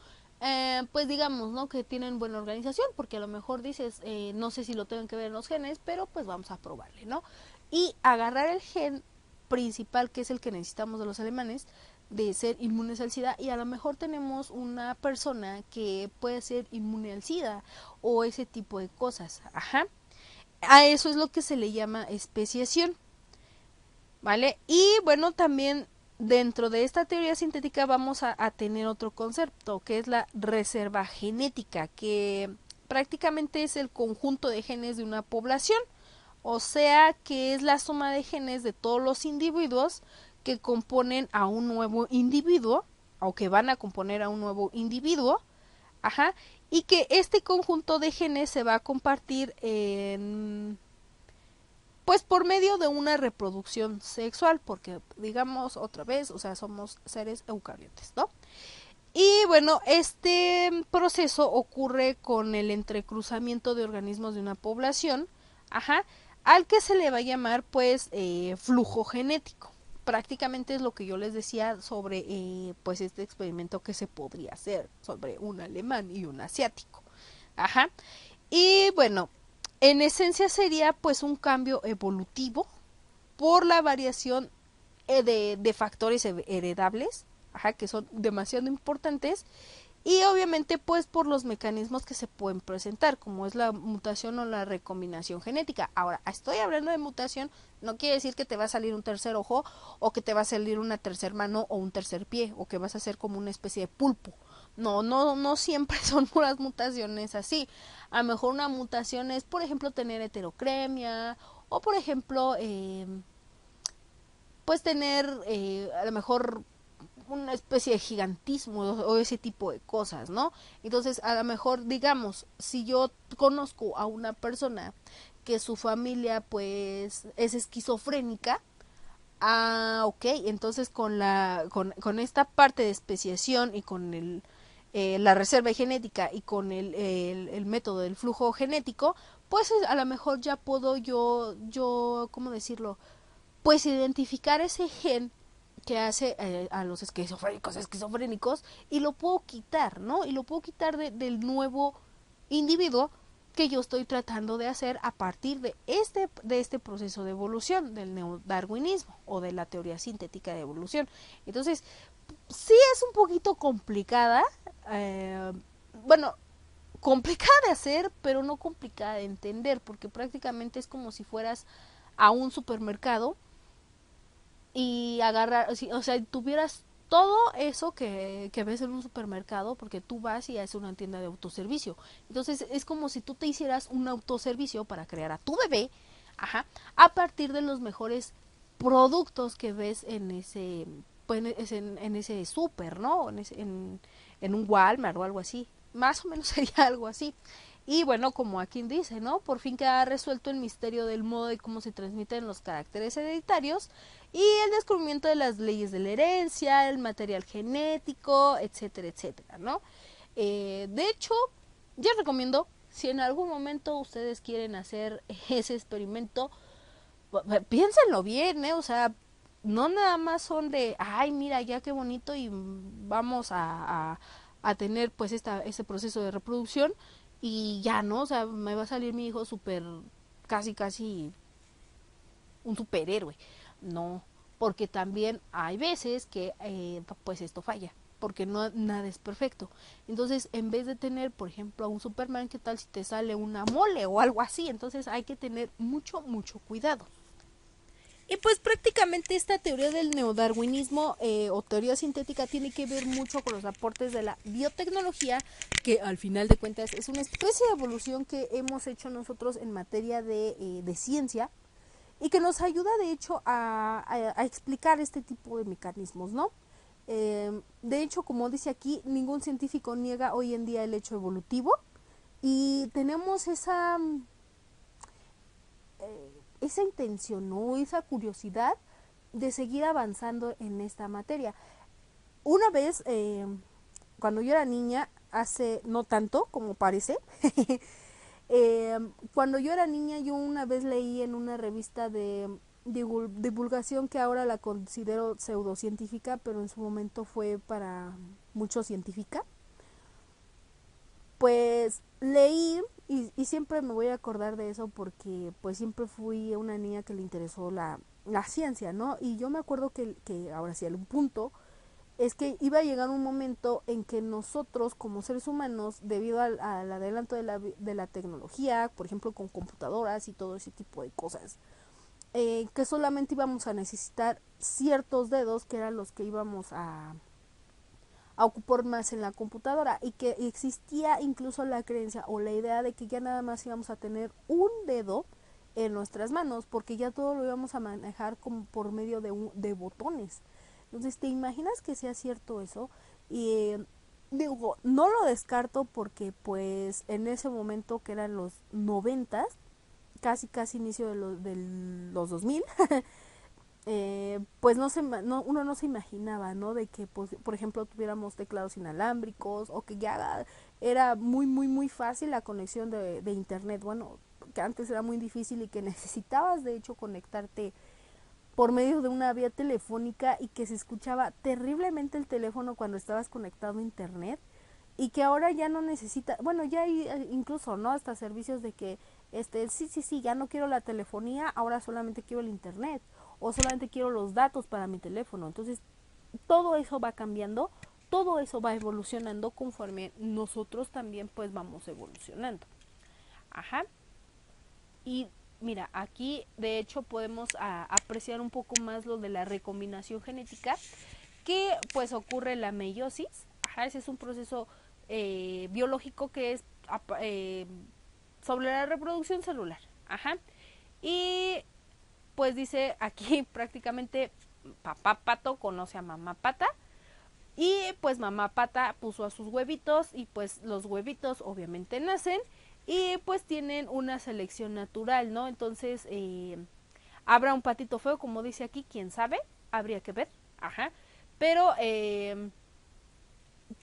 Pues digamos, ¿no? Que tienen buena organización, porque a lo mejor dices, no sé si lo tengo que ver en los genes, pero pues vamos a probarle, ¿no? Y agarrar el gen principal, que es el que necesitamos de los alemanes, de ser inmunes al SIDA, y a lo mejor tenemos una persona que puede ser inmune al SIDA o ese tipo de cosas. Ajá. A eso es lo que se le llama especiación. ¿Vale? Y bueno, también dentro de esta teoría sintética vamos a tener otro concepto, que es la reserva genética, que prácticamente es el conjunto de genes de una población, o sea que es la suma de genes de todos los individuos que componen a un nuevo individuo, o que van a componer a un nuevo individuo, ajá, y que este conjunto de genes se va a compartir en pues por medio de una reproducción sexual, porque digamos otra vez, o sea, somos seres eucariotes, ¿no? Y bueno, este proceso ocurre con el entrecruzamiento de organismos de una población, ajá, al que se le va a llamar pues flujo genético. Prácticamente es lo que yo les decía sobre pues este experimento que se podría hacer sobre un alemán y un asiático. Ajá. Y bueno, en esencia sería pues un cambio evolutivo por la variación de factores heredables, ajá, que son demasiado importantes, y obviamente pues por los mecanismos que se pueden presentar, como es la mutación o la recombinación genética. Ahora, estoy hablando de mutación, no quiere decir que te va a salir un tercer ojo o que te va a salir una tercer mano o un tercer pie o que vas a ser como una especie de pulpo. No siempre son puras mutaciones así. A lo mejor una mutación es, por ejemplo, tener heterocremia o por ejemplo pues tener a lo mejor una especie de gigantismo o ese tipo de cosas, ¿no? Entonces, a lo mejor, digamos, si yo conozco a una persona que su familia, pues, es esquizofrénica, ok, entonces con esta parte de especiación y con la reserva genética y con el método del flujo genético, pues a lo mejor ya puedo ¿cómo decirlo? Pues identificar ese gen que hace a los esquizofrénicos y lo puedo quitar, ¿no? Y lo puedo quitar del nuevo individuo que yo estoy tratando de hacer a partir de este proceso de evolución del neodarwinismo o de la teoría sintética de evolución. Entonces, sí es un poquito complicada, bueno, complicada de hacer, pero no complicada de entender, porque prácticamente es como si fueras a un supermercado y agarrar, o sea, tuvieras todo eso que ves en un supermercado, porque tú vas y haces una tienda de autoservicio. Entonces es como si tú te hicieras un autoservicio para crear a tu bebé, ajá, a partir de los mejores productos que ves en ese, pues, en ese súper, ¿no? En un Walmart o algo así. Más o menos sería algo así. Y bueno, como aquí dice, ¿no? Por fin queda resuelto el misterio del modo de cómo se transmiten los caracteres hereditarios y el descubrimiento de las leyes de la herencia, el material genético, etcétera, etcétera, ¿no? De hecho, yo recomiendo, si en algún momento ustedes quieren hacer ese experimento, piénsenlo bien, ¿eh? O sea, no nada más son de, ay, mira, ya qué bonito y vamos a tener pues este proceso de reproducción y ya, ¿no? O sea, me va a salir mi hijo súper, casi un superhéroe. No, porque también hay veces que pues esto falla, porque no nada es perfecto. Entonces, en vez de tener, por ejemplo, a un Superman, ¿qué tal si te sale una mole o algo así? Entonces hay que tener mucho cuidado. Y pues prácticamente esta teoría del neodarwinismo o teoría sintética tiene que ver mucho con los aportes de la biotecnología, que al final de cuentas es una especie de evolución que hemos hecho nosotros en materia de ciencia y que nos ayuda de hecho a explicar este tipo de mecanismos, ¿no? De hecho, como dice aquí, ningún científico niega hoy en día el hecho evolutivo y tenemos esa intención, ¿no? Esa curiosidad de seguir avanzando en esta materia. Una vez, cuando yo era niña, hace no tanto como parece, cuando yo era niña, yo una vez leí en una revista de divulgación que ahora la considero pseudocientífica, pero en su momento fue para mucho científica. Pues leí y siempre me voy a acordar de eso porque pues siempre fui una niña que le interesó la ciencia, ¿no? Y yo me acuerdo que ahora sí, un punto es que iba a llegar un momento en que nosotros como seres humanos, debido al adelanto de la tecnología, por ejemplo con computadoras y todo ese tipo de cosas, que solamente íbamos a necesitar ciertos dedos que eran los que íbamos a ocupar más en la computadora y que existía incluso la creencia o la idea de que ya nada más íbamos a tener un dedo en nuestras manos porque ya todo lo íbamos a manejar como por medio de botones. Entonces, ¿te imaginas que sea cierto eso? Y digo, no lo descarto porque pues en ese momento que eran los 90, casi inicio de los 2000, pues uno no se imaginaba, ¿no? De que, pues, por ejemplo, tuviéramos teclados inalámbricos o que ya era muy fácil la conexión de internet. Bueno, que antes era muy difícil y que necesitabas, de hecho, conectarte por medio de una vía telefónica y que se escuchaba terriblemente el teléfono cuando estabas conectado a internet y que ahora ya no necesita, bueno, ya hay incluso, ¿no? Hasta servicios de que, sí, ya no quiero la telefonía, ahora solamente quiero el internet o solamente quiero los datos para mi teléfono. Entonces, todo eso va cambiando todo eso va evolucionando conforme nosotros también pues vamos evolucionando. Ajá. Y mira, aquí de hecho podemos apreciar un poco más lo de la recombinación genética, que pues ocurre en la meiosis. Ajá, ese es un proceso biológico que es sobre la reproducción celular. Ajá. Y pues dice aquí prácticamente papá pato conoce a mamá pata, y pues mamá pata puso a sus huevitos, y pues los huevitos obviamente nacen y pues tienen una selección natural, ¿no? Entonces habrá un patito feo, como dice aquí, quién sabe, habría que ver. Ajá. Pero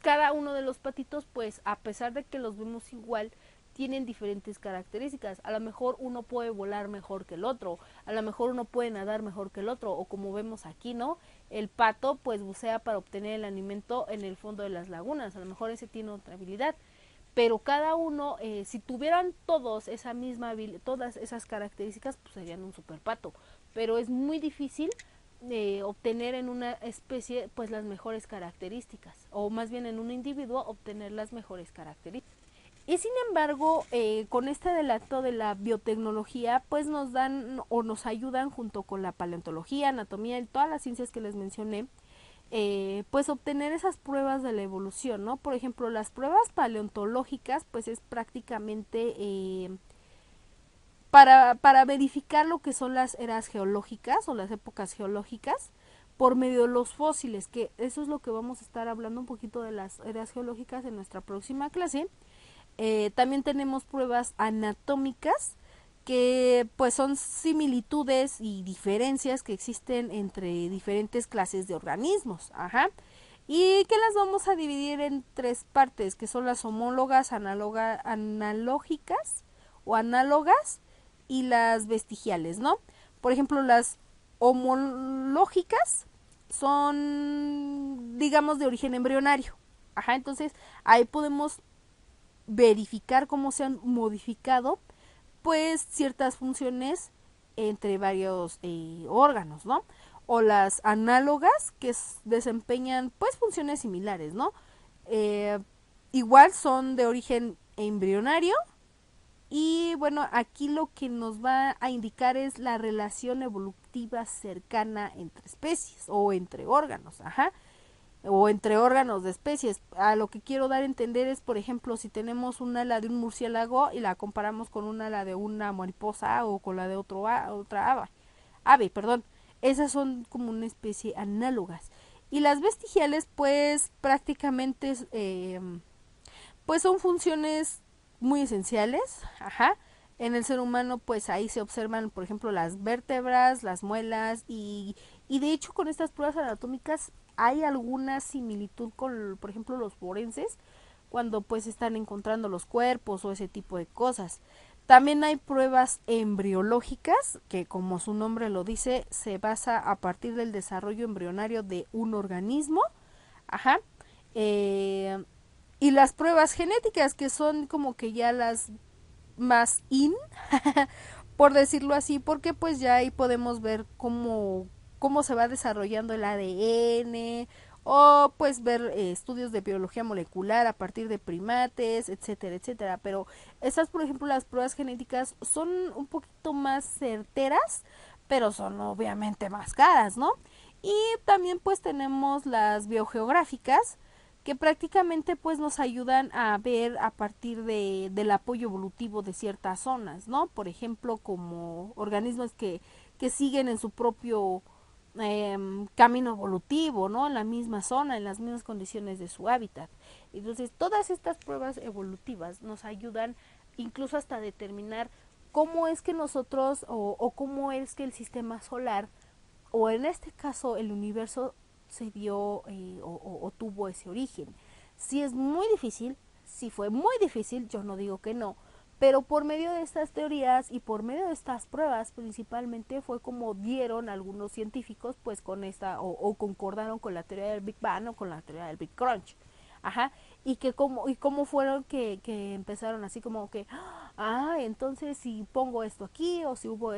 cada uno de los patitos, pues a pesar de que los vemos igual, tienen diferentes características. A lo mejor uno puede volar mejor que el otro, a lo mejor uno puede nadar mejor que el otro, o como vemos aquí, ¿no? El pato pues bucea para obtener el alimento en el fondo de las lagunas, a lo mejor ese tiene otra habilidad. Pero cada uno, si tuvieran todos esa misma todas esas características, pues serían un super pato. Pero es muy difícil obtener en una especie pues las mejores características, o más bien en un individuo obtener las mejores características. Y sin embargo, con este adelanto de la biotecnología, pues nos dan o nos ayudan junto con la paleontología, anatomía y todas las ciencias que les mencioné, pues obtener esas pruebas de la evolución, ¿no? Por ejemplo, las pruebas paleontológicas, pues es prácticamente para verificar lo que son las eras geológicas o las épocas geológicas por medio de los fósiles, que eso es lo que vamos a estar hablando un poquito de las eras geológicas en nuestra próxima clase. También tenemos pruebas anatómicas, que pues son similitudes y diferencias que existen entre diferentes clases de organismos. Ajá. Y que las vamos a dividir en tres partes, que son las homólogas, analógicas o análogas, y las vestigiales, ¿no? Por ejemplo, las homológicas son, digamos, de origen embrionario. Ajá, entonces ahí podemos verificar cómo se han modificado pues ciertas funciones entre varios órganos, ¿no? O las análogas, que desempeñan pues funciones similares, ¿no? Igual son de origen embrionario. Y bueno, aquí lo que nos va a indicar es la relación evolutiva cercana entre especies o entre órganos, ajá, o entre órganos de especies. A lo que quiero dar a entender es, por ejemplo, si tenemos un ala de un murciélago y la comparamos con un ala de una mariposa o con la de otra ave, perdón. Esas son como una especie análogas. Y las vestigiales, pues prácticamente pues son funciones muy esenciales, ajá. En el ser humano, pues ahí se observan, por ejemplo, las vértebras, las muelas, y de hecho con estas pruebas anatómicas hay alguna similitud con, por ejemplo, los forenses, cuando pues están encontrando los cuerpos o ese tipo de cosas. También hay pruebas embriológicas, que como su nombre lo dice, se basa a partir del desarrollo embrionario de un organismo, ajá. Y las pruebas genéticas, que son como que ya las más por decirlo así, porque pues ya ahí podemos ver cómo se va desarrollando el ADN, o pues ver estudios de biología molecular a partir de primates, etcétera, etcétera. Pero estas, por ejemplo, las pruebas genéticas son un poquito más certeras, pero son obviamente más caras, ¿no? Y también pues tenemos las biogeográficas, que prácticamente pues nos ayudan a ver a partir del apoyo evolutivo de ciertas zonas, ¿no? Por ejemplo, como organismos que siguen en su propio camino evolutivo, ¿no? En la misma zona, en las mismas condiciones de su hábitat. Entonces, todas estas pruebas evolutivas nos ayudan incluso hasta determinar cómo es que nosotros o cómo es que el sistema solar, o en este caso el universo, se dio o tuvo ese origen. Si es muy difícil, si fue muy difícil, yo no digo que no, pero por medio de estas teorías y por medio de estas pruebas principalmente fue como dieron algunos científicos pues con esta o concordaron con la teoría del Big Bang o con la teoría del Big Crunch. Ajá, y cómo fueron que empezaron así como que, entonces si pongo esto aquí, o si hubo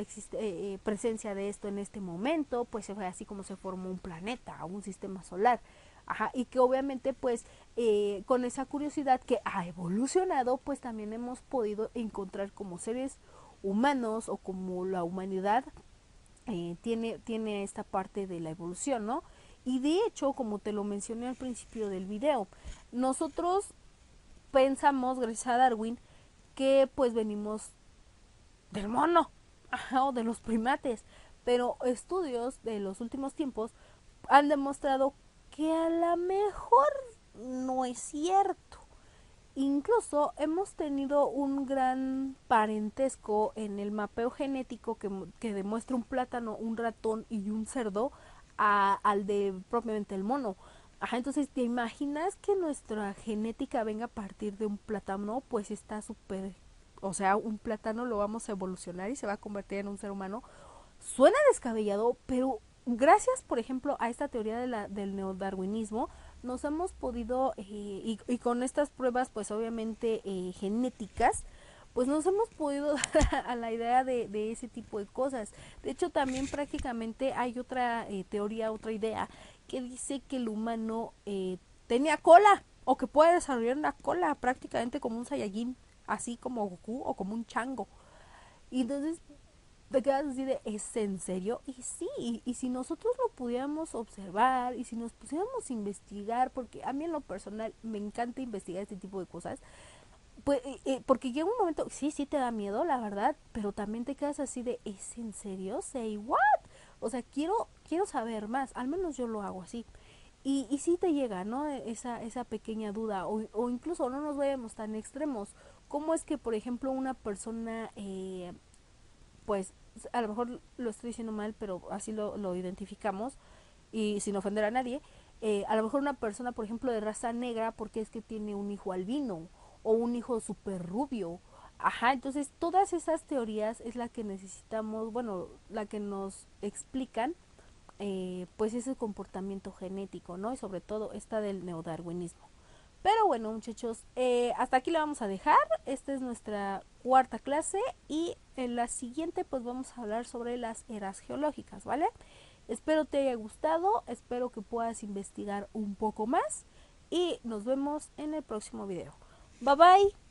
presencia de esto en este momento, pues se fue así como se formó un planeta o un sistema solar. Ajá, y que obviamente pues con esa curiosidad que ha evolucionado, pues también hemos podido encontrar como seres humanos o como la humanidad tiene esta parte de la evolución, ¿no? Y de hecho, como te lo mencioné al principio del video, nosotros pensamos, gracias a Darwin, que pues venimos del mono, ajá, o de los primates, pero estudios de los últimos tiempos han demostrado que a lo mejor no es cierto. Incluso hemos tenido un gran parentesco en el mapeo genético que demuestra un plátano, un ratón y un cerdo al de propiamente el mono. Ajá, entonces te imaginas que nuestra genética venga a partir de un plátano, pues está súper, o sea, un plátano lo vamos a evolucionar y se va a convertir en un ser humano. Suena descabellado, pero gracias, por ejemplo, a esta teoría del neodarwinismo, nos hemos podido, y con estas pruebas, pues obviamente genéticas, pues nos hemos podido dar a la idea de ese tipo de cosas. De hecho, también prácticamente hay otra teoría, otra idea, que dice que el humano tenía cola, o que puede desarrollar una cola, prácticamente como un Saiyajin, así como Goku, o como un chango. Y entonces te quedas así de, ¿es en serio? Y sí, y si nosotros lo pudiéramos observar y si nos pusiéramos a investigar, porque a mí en lo personal me encanta investigar este tipo de cosas, pues, porque llega un momento, sí, sí te da miedo, la verdad, pero también te quedas así de, ¿es en serio? Say what? O sea, quiero saber más, al menos yo lo hago así. Y sí te llega, ¿no? Esa pequeña duda, o incluso no nos vayamos tan extremos. ¿Cómo es que, por ejemplo, una persona pues a lo mejor lo estoy diciendo mal, pero así lo identificamos y sin ofender a nadie, a lo mejor una persona, por ejemplo, de raza negra, porque es que tiene un hijo albino o un hijo súper rubio. Ajá, entonces todas esas teorías es la que necesitamos, bueno, la que nos explican pues ese comportamiento genético, ¿no? Y sobre todo esta del neodarwinismo. Pero bueno, muchachos, hasta aquí la vamos a dejar. Esta es nuestra cuarta clase y en la siguiente pues vamos a hablar sobre las eras geológicas, ¿vale? Espero te haya gustado, espero que puedas investigar un poco más y nos vemos en el próximo video. Bye bye.